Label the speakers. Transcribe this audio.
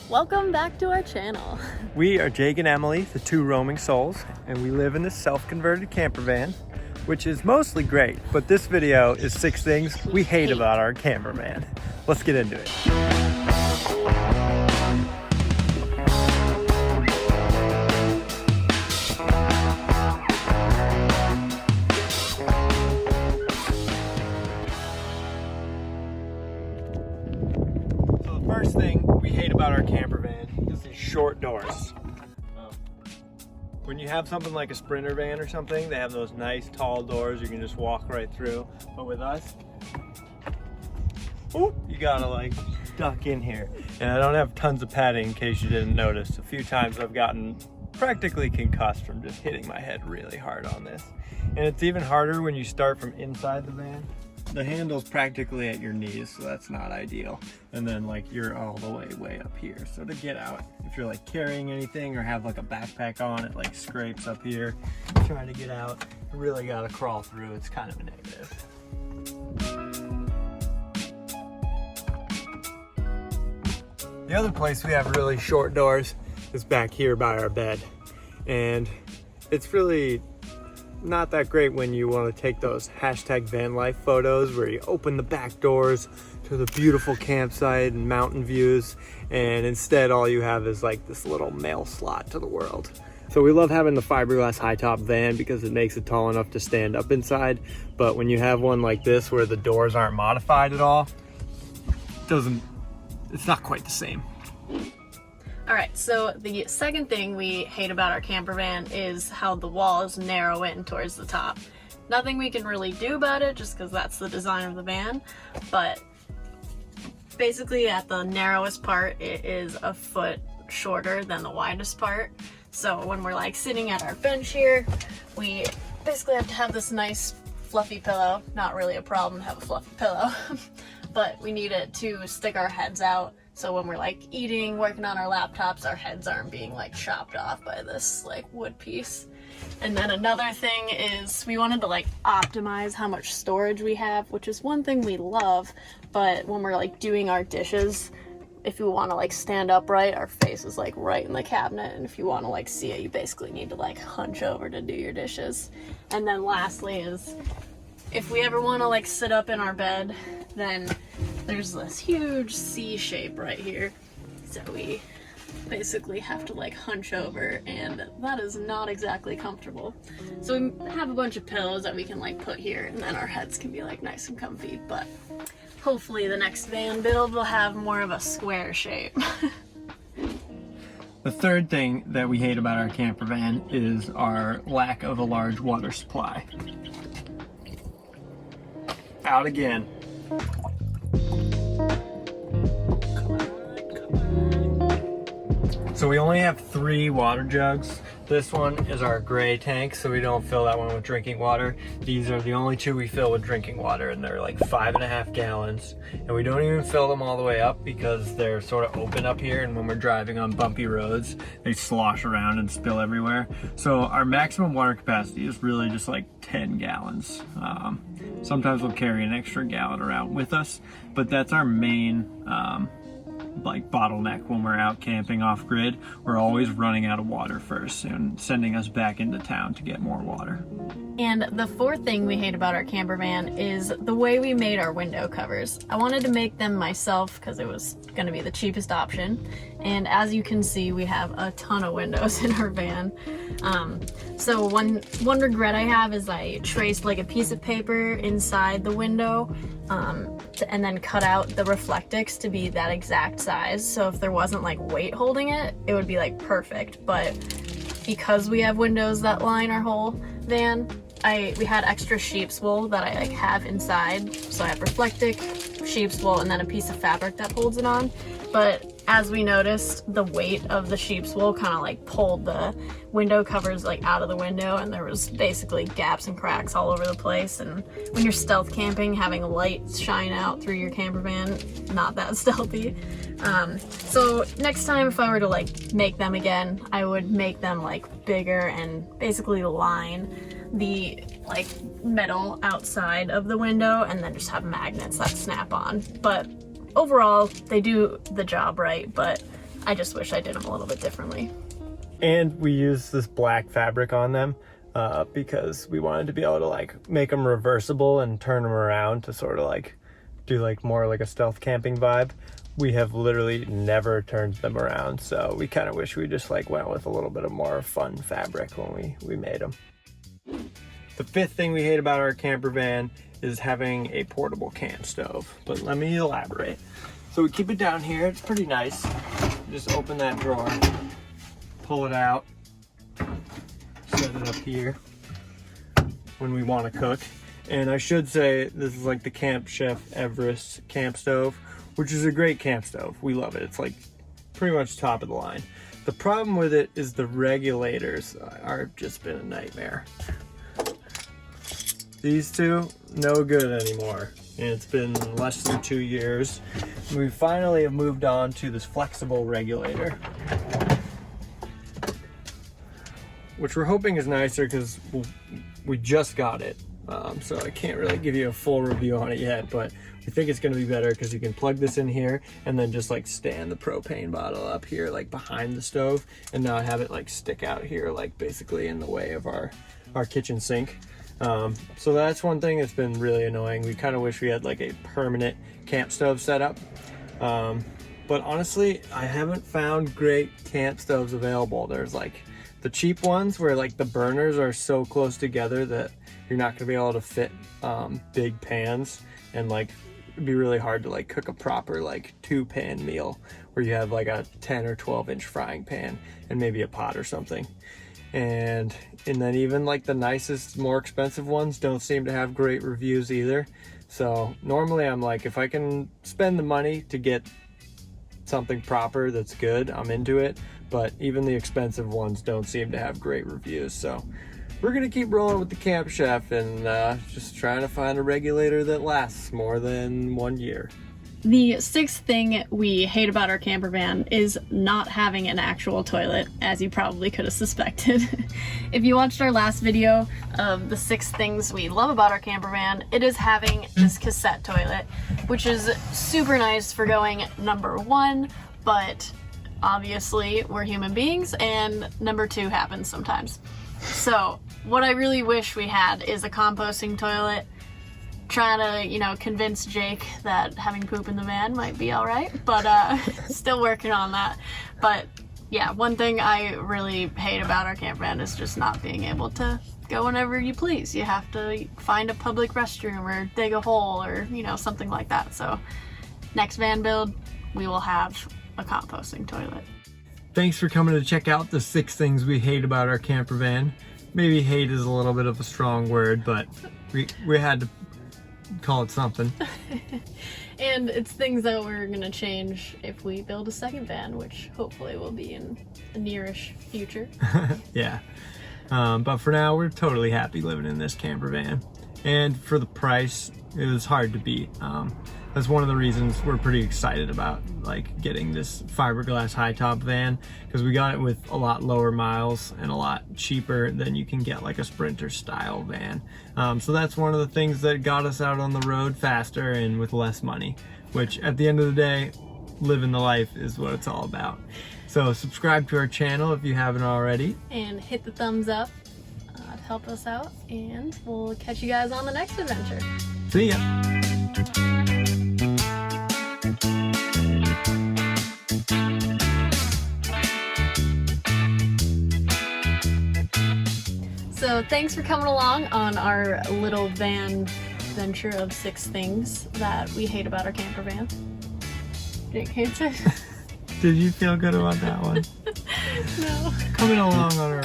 Speaker 1: Welcome back to our channel.
Speaker 2: We are Jake and Emily, the two roaming souls, and we live in this self-converted camper van, which is mostly great, but this video is 6 things we hate about our camper van. Let's get into it. First thing we hate about our camper van is these short doors. When you have something like a Sprinter van or something, they have those nice tall doors you can just walk right through. But with us, you gotta like duck in here. And I don't have tons of padding in case you didn't notice. A few times I've gotten practically concussed from just hitting my head really hard on this. And it's even harder when you start from inside the van. The handle's practically at your knees, so that's not ideal. And then like you're all the way up here. So to get out, if you're like carrying anything or have like a backpack on, it like scrapes up here. Trying to get out, you really gotta crawl through. It's kind of a negative. The other place we have really short doors is back here by our bed. And it's really not that great when you want to take those #Vanlife photos where you open the back doors to the beautiful campsite and mountain views, and instead all you have is like this little mail slot to the world. So we love having the fiberglass high top van because it makes it tall enough to stand up inside, but when you have one like this where the doors aren't modified at all, it's not quite the same.
Speaker 1: All right, so the second thing we hate about our camper van is how the walls narrow in towards the top. Nothing we can really do about it just because that's the design of the van, but basically at the narrowest part, it is a foot shorter than the widest part. So when we're like sitting at our bench here, we basically have to have this nice fluffy pillow. Not really a problem to have a fluffy pillow, but we need it to stick our heads out. So when we're like eating, working on our laptops, our heads aren't being like chopped off by this like wood piece. And then another thing is we wanted to like optimize how much storage we have, which is one thing we love, but when we're like doing our dishes, if you want to like stand upright, our face is like right in the cabinet, and if you want to like see it, you basically need to like hunch over to do your dishes. And then lastly is if we ever want to like sit up in our bed, then there's this huge C shape right here. So we basically have to like hunch over, and that is not exactly comfortable. So we have a bunch of pillows that we can like put here, and then our heads can be like nice and comfy, but hopefully the next van build will have more of a square shape.
Speaker 2: The third thing that we hate about our camper van is our lack of a large water supply. Out again. So we only have 3 water jugs. This one is our gray tank, so we don't fill that one with drinking water. These are the only 2 we fill with drinking water, and they're like 5.5 gallons. And we don't even fill them all the way up because they're sort of open up here, and when we're driving on bumpy roads, they slosh around and spill everywhere. So our maximum water capacity is really just like 10 gallons. Sometimes we'll carry an extra gallon around with us, but that's our main like bottleneck when we're out camping off grid. We're always running out of water first and sending us back into town to get more water.
Speaker 1: And the fourth thing we hate about our camper van is the way we made our window covers. I wanted to make them myself because it was going to be the cheapest option. And as you can see, we have a ton of windows in our van. So one regret I have is I traced like a piece of paper inside the window and then cut out the Reflectix to be that exact size. So if there wasn't like weight holding it, it would be like perfect. But because we have windows that line our whole van, we had extra sheep's wool that I like have inside. So I have Reflectix, sheep's wool, and then a piece of fabric that holds it on. But as we noticed, the weight of the sheep's wool kind of like pulled the window covers like out of the window, and there was basically gaps and cracks all over the place. And when you're stealth camping, having light shine out through your camper van, not that stealthy. So next time if I were to like make them again, I would make them like bigger and basically line the like metal outside of the window, and then just have magnets that snap on. But overall, they do the job right, but I just wish I did them a little bit differently.
Speaker 2: And we used this black fabric on them because we wanted to be able to like make them reversible and turn them around to sort of like do like more like a stealth camping vibe. We have literally never turned them around, so we kind of wish we just like went with a little bit of more fun fabric when we made them. The fifth thing we hate about our camper van is having a portable camp stove, but let me elaborate. So we keep it down here, it's pretty nice. Just open that drawer, pull it out, set it up here when we want to cook. And I should say this is like the Camp Chef Everest camp stove, which is a great camp stove. We love it. It's like pretty much top of the line. The problem with it is the regulators are just been a nightmare. These two, no good anymore. And it's been less than 2 years. We finally have moved on to this flexible regulator, which we're hoping is nicer because we just got it. So I can't really give you a full review on it yet, but we think it's gonna be better because you can plug this in here and then just like stand the propane bottle up here like behind the stove and not have it like stick out here like basically in the way of our kitchen sink. So that's one thing that's been really annoying. We kind of wish we had like a permanent camp stove setup. But honestly, I haven't found great camp stoves available. There's like the cheap ones where like the burners are so close together that you're not gonna be able to fit big pans, and like it'd be really hard to like cook a proper like 2-pan meal where you have like a 10 or 12-inch frying pan and maybe a pot or something. And then even like the nicest, more expensive ones don't seem to have great reviews either. So normally I'm like, if I can spend the money to get something proper that's good, I'm into it. But even the expensive ones don't seem to have great reviews. So we're gonna keep rolling with the Camp Chef and just trying to find a regulator that lasts more than 1 year.
Speaker 1: The sixth thing we hate about our camper van is not having an actual toilet, as you probably could have suspected. If you watched our last video of the 6 things we love about our camper van, it is having this cassette toilet, which is super nice for going number 1, but obviously we're human beings and number 2 happens sometimes. So what I really wish we had is a composting toilet. Trying to, you know, convince Jake that having poop in the van might be alright, but still working on that. But yeah, one thing I really hate about our camper van is just not being able to go whenever you please. You have to find a public restroom or dig a hole or, you know, something like that. So next van build, we will have a composting toilet.
Speaker 2: Thanks for coming to check out the 6 things we hate about our camper van. Maybe hate is a little bit of a strong word, but we had to call it something.
Speaker 1: And it's things that we're gonna change if we build a second van, which hopefully will be in the nearish future.
Speaker 2: Yeah. But for now, we're totally happy living in this camper van. And for the price, it was hard to beat. That's one of the reasons we're pretty excited about like getting this fiberglass high top van, because we got it with a lot lower miles and a lot cheaper than you can get like a Sprinter style van. So that's one of the things that got us out on the road faster and with less money, which at the end of the day, living the life is what it's all about. So subscribe to our channel if you haven't already. And
Speaker 1: hit the thumbs up to help us out, and we'll catch you guys on the next adventure.
Speaker 2: See ya.
Speaker 1: So thanks for coming along on our little van venture of 6 things that we hate about our camper van. Jake hates it.
Speaker 2: Did you feel good about that one?
Speaker 1: No.
Speaker 2: Coming along on our